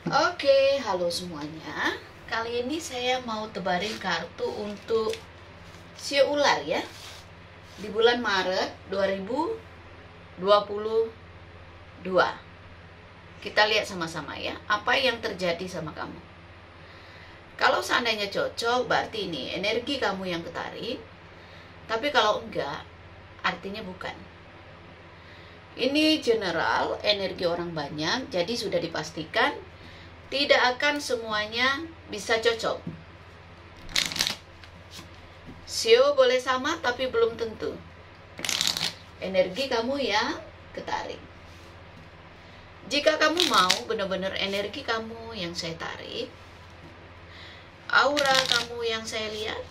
Oke, halo semuanya. Kali ini saya mau tebarin kartu untuk sio ular ya. Di bulan Maret 2022. Kita lihat sama-sama ya, apa yang terjadi sama kamu. Kalau seandainya cocok, berarti ini energi kamu yang ketarik. Tapi kalau enggak, artinya bukan. Ini general, energi orang banyak, jadi sudah dipastikan tidak akan semuanya bisa cocok. Sio boleh sama tapi belum tentu. Energi kamu yang ketarik. Jika kamu mau benar-benar energi kamu yang saya tarik, aura kamu yang saya lihat,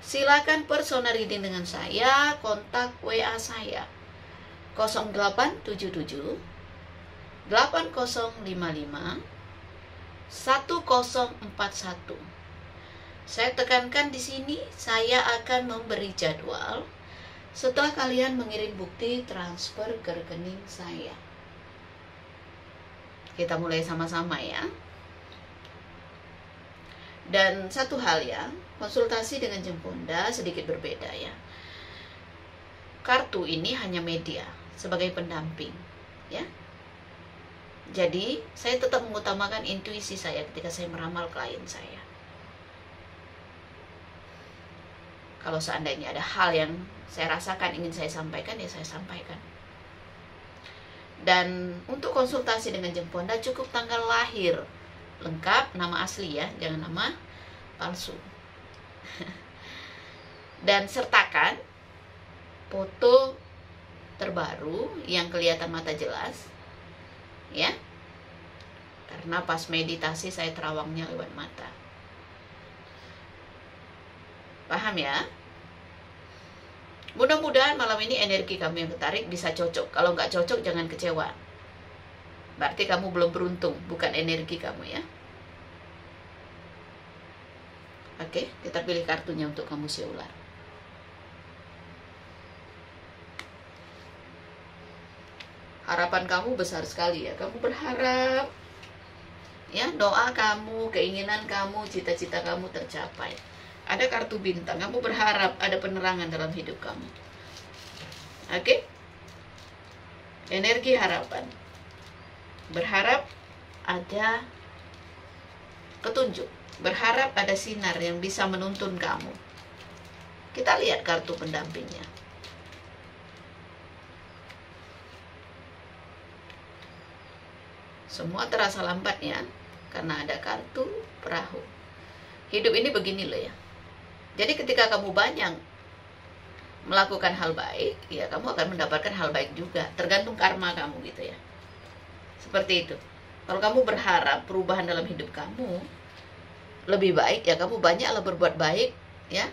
silakan personal reading dengan saya, kontak WA saya 0877 8055 1041. Saya tekankan di sini, saya akan memberi jadwal setelah kalian mengirim bukti transfer ke rekening saya. Kita mulai sama-sama ya. Dan satu hal ya, konsultasi dengan Jemponda sedikit berbeda ya. Kartu ini hanya media sebagai pendamping ya. Jadi, saya tetap mengutamakan intuisi saya ketika saya meramal klien saya. Kalau seandainya ada hal yang saya rasakan ingin saya sampaikan, ya saya sampaikan. Dan untuk konsultasi dengan Jemponda cukup tanggal lahir lengkap, nama asli ya, jangan nama palsu. Dan sertakan foto terbaru yang kelihatan mata jelas. Ya, karena pas meditasi saya terawangnya lewat mata. Paham ya? Mudah-mudahan malam ini energi kamu yang ketarik bisa cocok. Kalau nggak cocok jangan kecewa. Berarti kamu belum beruntung, bukan energi kamu ya. Oke, kita pilih kartunya untuk kamu si ular. Harapan kamu besar sekali ya. Kamu berharap ya, doa kamu, keinginan kamu, cita-cita kamu tercapai. Ada kartu bintang. Kamu berharap ada penerangan dalam hidup kamu. Oke? Energi harapan. Berharap ada petunjuk. Berharap ada sinar yang bisa menuntun kamu. Kita lihat kartu pendampingnya. Semua terasa lambat ya, karena ada kartu perahu. Hidup ini begini loh ya. Jadi ketika kamu banyak melakukan hal baik, ya kamu akan mendapatkan hal baik juga. Tergantung karma kamu gitu ya. Seperti itu. Kalau kamu berharap perubahan dalam hidup kamu lebih baik, ya kamu banyaklah berbuat baik ya.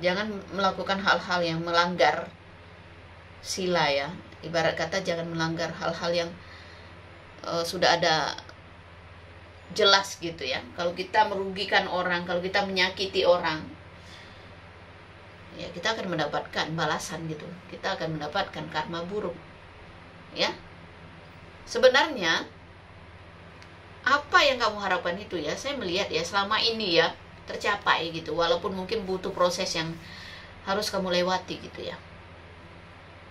Jangan melakukan hal-hal yang melanggar sila ya. Ibarat kata jangan melanggar hal-hal yang sudah ada jelas gitu ya. Kalau kita merugikan orang, kalau kita menyakiti orang, ya kita akan mendapatkan balasan gitu. Kita akan mendapatkan karma buruk ya. Sebenarnya apa yang kamu harapkan itu ya, saya melihat ya selama ini ya tercapai gitu. Walaupun mungkin butuh proses yang harus kamu lewati gitu ya.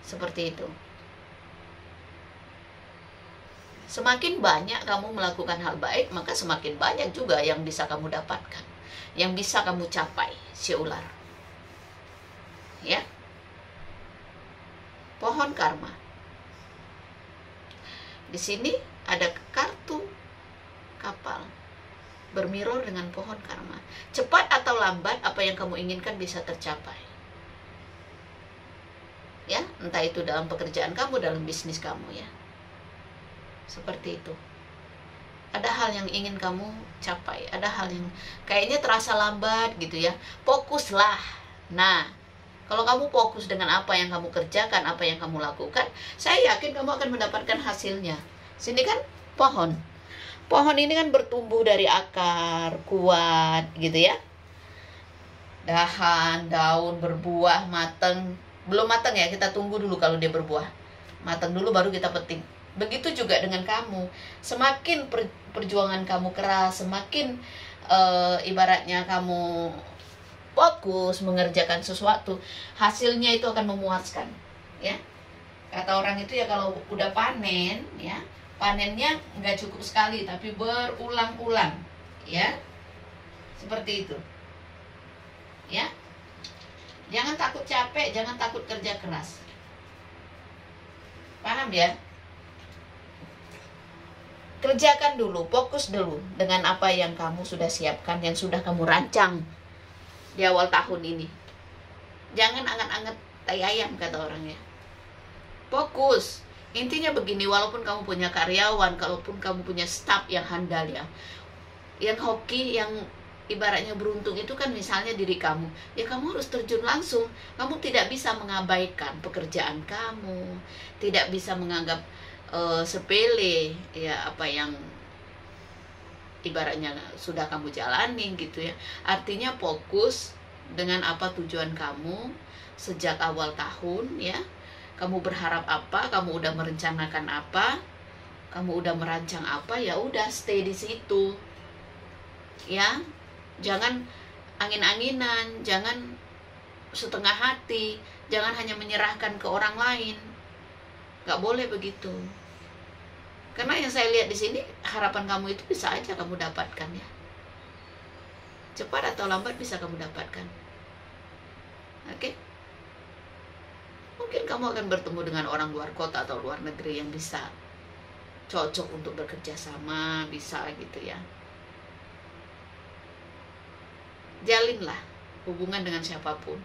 Seperti itu. Semakin banyak kamu melakukan hal baik, maka semakin banyak juga yang bisa kamu dapatkan, yang bisa kamu capai, si ular. Ya. Pohon karma. Di sini ada kartu kapal bermirror dengan pohon karma. Cepat atau lambat apa yang kamu inginkan bisa tercapai. Ya, entah itu dalam pekerjaan kamu, dalam bisnis kamu ya. Seperti itu. Ada hal yang ingin kamu capai, ada hal yang kayaknya terasa lambat gitu ya. Fokuslah. Nah, kalau kamu fokus dengan apa yang kamu kerjakan, apa yang kamu lakukan, saya yakin kamu akan mendapatkan hasilnya. Sini kan pohon. Pohon ini kan bertumbuh dari akar, kuat gitu ya. Dahan, daun, berbuah, matang. Belum matang ya, kita tunggu dulu kalau dia berbuah. Matang dulu baru kita petik. Begitu juga dengan kamu. Semakin perjuangan kamu keras, semakin ibaratnya kamu fokus mengerjakan sesuatu, hasilnya itu akan memuaskan, ya. Kata orang itu ya, kalau udah panen, ya, panennya nggak cukup sekali tapi berulang-ulang, ya, seperti itu, ya. Jangan takut capek, jangan takut kerja keras, paham ya? Kerjakan dulu, fokus dulu dengan apa yang kamu sudah siapkan, yang sudah kamu rancang di awal tahun ini. Jangan anget-anget tai ayam, kata orangnya. Fokus. Intinya begini, walaupun kamu punya karyawan, kalaupun kamu punya staff yang handal, ya, yang hoki, yang ibaratnya beruntung itu kan misalnya diri kamu, ya kamu harus terjun langsung. Kamu tidak bisa mengabaikan pekerjaan kamu, tidak bisa menganggap sepele, ya, apa yang ibaratnya sudah kamu jalani gitu, ya. Artinya fokus dengan apa tujuan kamu sejak awal tahun, ya. Kamu berharap apa, kamu udah merencanakan apa, kamu udah merancang apa, ya udah stay di situ, ya. Jangan angin-anginan, jangan setengah hati, jangan hanya menyerahkan ke orang lain. Gak boleh begitu. Karena yang saya lihat di sini, harapan kamu itu bisa aja kamu dapatkan, ya. Cepat atau lambat bisa kamu dapatkan. Oke? Mungkin kamu akan bertemu dengan orang luar kota atau luar negeri yang bisa cocok untuk bekerja sama, bisa gitu, ya. Jalinlah hubungan dengan siapapun.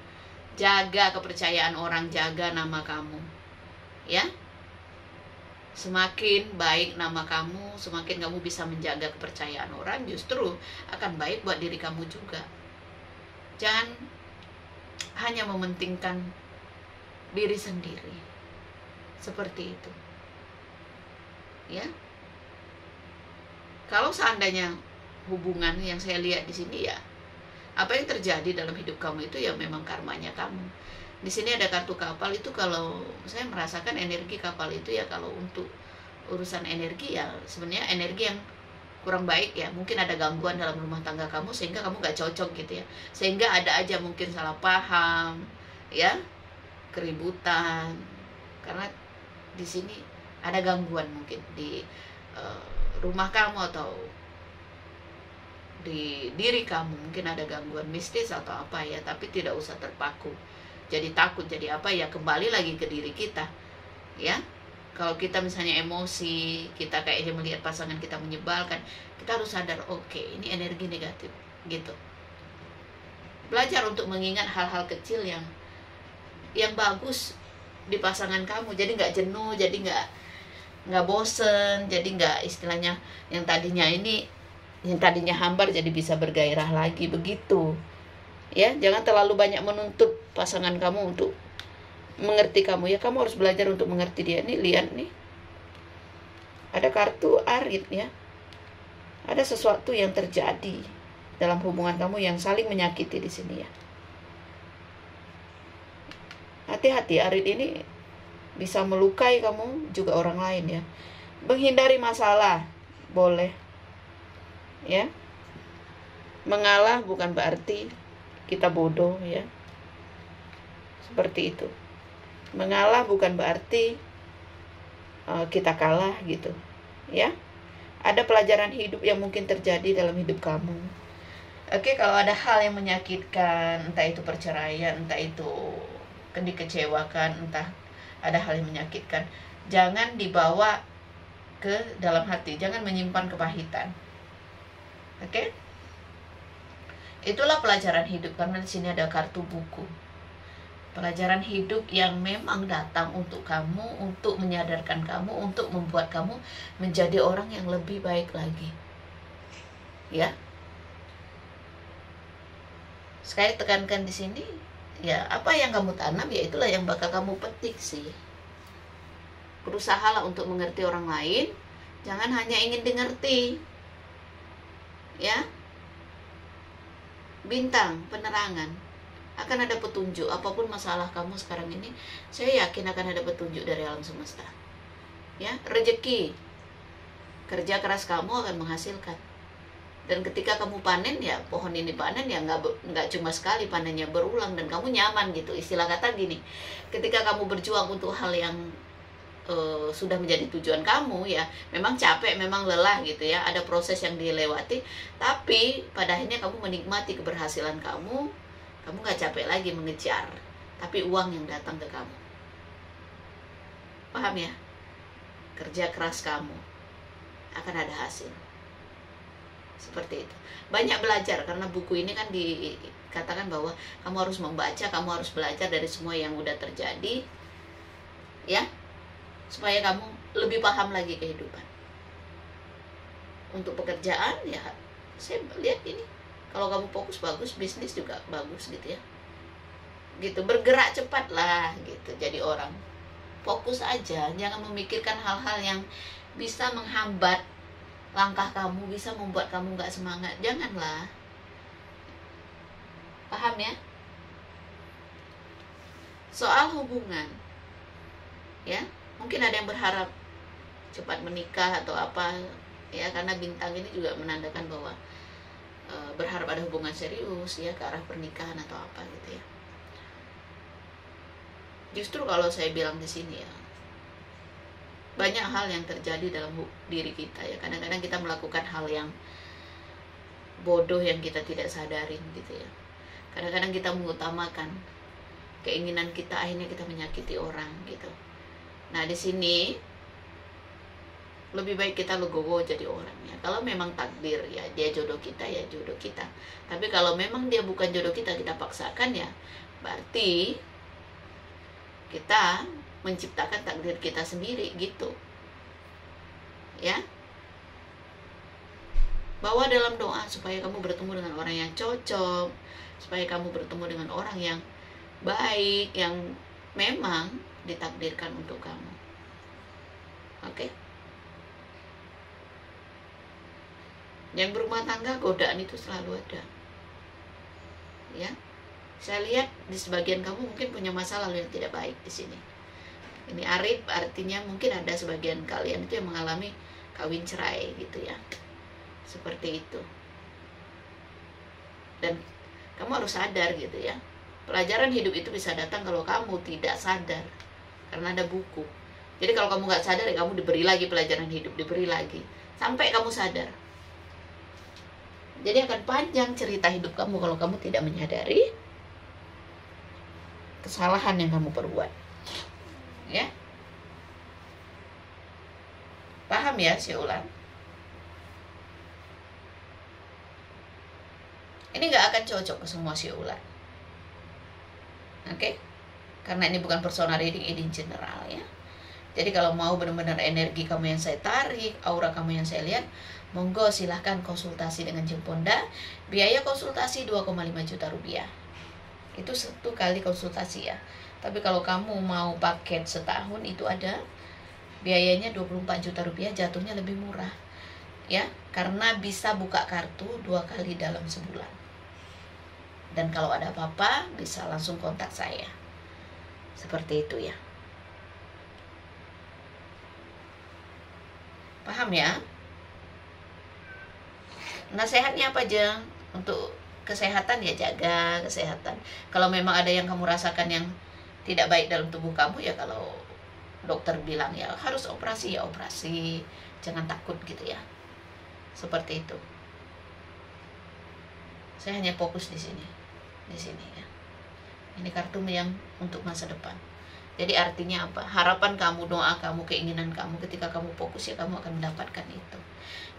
Jaga kepercayaan orang, jaga nama kamu, ya. Semakin baik nama kamu, semakin kamu bisa menjaga kepercayaan orang, justru akan baik buat diri kamu juga. Jangan hanya mementingkan diri sendiri. Seperti itu, ya. Kalau seandainya hubungan yang saya lihat di sini, ya, apa yang terjadi dalam hidup kamu itu ya memang karmanya kamu. Di sini ada kartu kapal itu, kalau saya merasakan energi kapal itu ya, kalau untuk urusan energi ya sebenarnya energi yang kurang baik, ya. Mungkin ada gangguan dalam rumah tangga kamu sehingga kamu gak cocok gitu, ya. Sehingga ada aja mungkin salah paham, ya, keributan. Karena di sini ada gangguan mungkin di rumah kamu atau di diri kamu, mungkin ada gangguan mistis atau apa, ya. Tapi tidak usah terpaku jadi takut, jadi apa, ya, kembali lagi ke diri kita, ya. Kalau kita misalnya emosi, kita kayaknya melihat pasangan kita menyebalkan, kita harus sadar, oke, ini energi negatif, gitu. Belajar untuk mengingat hal-hal kecil yang bagus di pasangan kamu, jadi nggak jenuh, jadi nggak bosen, jadi nggak istilahnya yang tadinya hambar jadi bisa bergairah lagi, begitu. Ya, jangan terlalu banyak menuntut pasangan kamu untuk mengerti kamu, ya. Kamu harus belajar untuk mengerti dia. Nih, lihat nih, ada kartu arit, ya. Ada sesuatu yang terjadi dalam hubungan kamu yang saling menyakiti di sini, ya. Hati-hati, arit ini bisa melukai kamu juga orang lain, ya. Menghindari masalah boleh, ya. Mengalah bukan berarti kita bodoh, ya. Seperti itu. Mengalah bukan berarti kita kalah, gitu, ya. Ada pelajaran hidup yang mungkin terjadi dalam hidup kamu. Oke, kalau ada hal yang menyakitkan, entah itu perceraian, entah itu dikecewakan, entah ada hal yang menyakitkan, jangan dibawa ke dalam hati, jangan menyimpan kepahitan. Oke? Itulah pelajaran hidup, karena di sini ada kartu buku. Pelajaran hidup yang memang datang untuk kamu, untuk menyadarkan kamu, untuk membuat kamu menjadi orang yang lebih baik lagi. Ya. Sekali tekankan di sini, ya, apa yang kamu tanam, ya itulah yang bakal kamu petik sih. Berusahalah untuk mengerti orang lain, jangan hanya ingin dimengerti. Ya. Bintang, penerangan, akan ada petunjuk. Apapun masalah kamu sekarang ini, saya yakin akan ada petunjuk dari alam semesta. Ya, rezeki. Kerja keras kamu akan menghasilkan. Dan ketika kamu panen, ya pohon ini panen, ya nggak cuma sekali panennya, berulang, dan kamu nyaman gitu. Istilah kata gini, ketika kamu berjuang untuk hal yang sudah menjadi tujuan kamu, ya memang capek, memang lelah gitu ya, ada proses yang dilewati, tapi pada akhirnya kamu menikmati keberhasilan kamu nggak capek lagi mengejar, tapi uang yang datang ke kamu. Paham ya? Kerja keras kamu akan ada hasil. Seperti itu. Banyak belajar, karena buku ini kan dikatakan bahwa kamu harus membaca, kamu harus belajar dari semua yang udah terjadi, ya, supaya kamu lebih paham lagi kehidupan. Untuk pekerjaan, ya saya lihat ini, kalau kamu fokus bagus, bisnis juga bagus gitu ya. Gitu, bergerak cepat lah gitu jadi orang. Fokus aja, jangan memikirkan hal-hal yang bisa menghambat langkah kamu, bisa membuat kamu nggak semangat. Janganlah. Paham ya? Soal hubungan, ya, mungkin ada yang berharap cepat menikah atau apa, ya, karena bintang ini juga menandakan bahwa berharap ada hubungan serius, ya, ke arah pernikahan atau apa gitu ya. Justru kalau saya bilang di sini, ya, banyak hal yang terjadi dalam diri kita, ya. Kadang-kadang kita melakukan hal yang bodoh yang kita tidak sadarin gitu ya. Kadang-kadang kita mengutamakan keinginan kita, akhirnya kita menyakiti orang gitu. Nah, di sini lebih baik kita legowo jadi orang, ya. Kalau memang takdir, ya dia jodoh kita, ya jodoh kita. Tapi kalau memang dia bukan jodoh kita paksakan, ya berarti kita menciptakan takdir kita sendiri gitu, ya. Bawa dalam doa supaya kamu bertemu dengan orang yang cocok, supaya kamu bertemu dengan orang yang baik, yang memang ditakdirkan untuk kamu. Oke? Yang berumah tangga, godaan itu selalu ada, ya. Saya lihat di sebagian kamu mungkin punya masa lalu yang tidak baik di sini. Ini arif, artinya mungkin ada sebagian kalian itu yang mengalami kawin cerai gitu ya. Seperti itu. Dan kamu harus sadar gitu ya. Pelajaran hidup itu bisa datang kalau kamu tidak sadar. Karena ada buku. Jadi kalau kamu nggak sadar, ya kamu diberi lagi pelajaran hidup, diberi lagi. Sampai kamu sadar. Jadi akan panjang cerita hidup kamu kalau kamu tidak menyadari kesalahan yang kamu perbuat. Ya, paham ya si ular? Ini nggak akan cocok ke semua si ular, oke? Karena ini bukan personal reading, ini general ya. Jadi kalau mau benar-benar energi kamu yang saya tarik, aura kamu yang saya lihat, monggo silahkan konsultasi dengan Jeng Ponda. Biaya konsultasi 2,5 juta rupiah. Itu 1 kali konsultasi ya. Tapi kalau kamu mau paket setahun, itu ada biayanya 24 juta rupiah, jatuhnya lebih murah ya, karena bisa buka kartu 2 kali dalam sebulan. Dan kalau ada apa-apa bisa langsung kontak saya. Seperti itu ya. Paham ya? Nasihatnya apa aja? Untuk kesehatan, ya jaga kesehatan. Kalau memang ada yang kamu rasakan yang tidak baik dalam tubuh kamu, ya kalau dokter bilang ya harus operasi, ya operasi. Jangan takut gitu ya. Seperti itu. Saya hanya fokus di sini ya. Ini kartu yang untuk masa depan. Jadi artinya apa? Harapan kamu, doa kamu, keinginan kamu, ketika kamu fokus, ya kamu akan mendapatkan itu.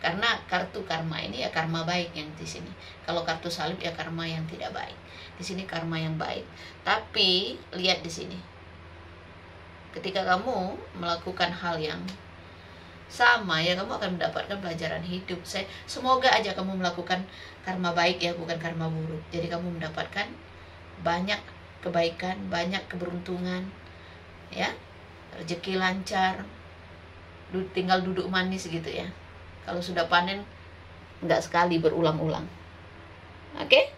Karena kartu karma ini ya karma baik yang di sini. Kalau kartu salib ya karma yang tidak baik. Di sini karma yang baik. Tapi lihat di sini. Ketika kamu melakukan hal yang sama, ya kamu akan mendapatkan pelajaran hidup. Semoga aja kamu melakukan karma baik ya, bukan karma buruk. Jadi kamu mendapatkan banyak kebaikan, banyak keberuntungan, ya, rezeki lancar, tinggal duduk manis gitu ya. Kalau sudah panen nggak sekali, berulang-ulang. Oke?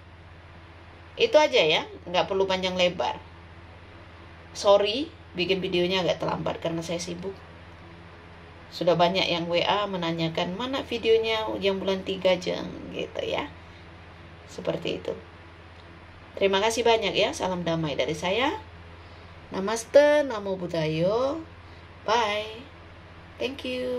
Itu aja ya, nggak perlu panjang lebar. Sorry, bikin videonya agak terlambat karena saya sibuk. Sudah banyak yang WA menanyakan mana videonya yang bulan 3 jeng gitu ya. Seperti itu. Terima kasih banyak ya. Salam damai dari saya. Namaste, Namo Buddhaya. Bye. Thank you.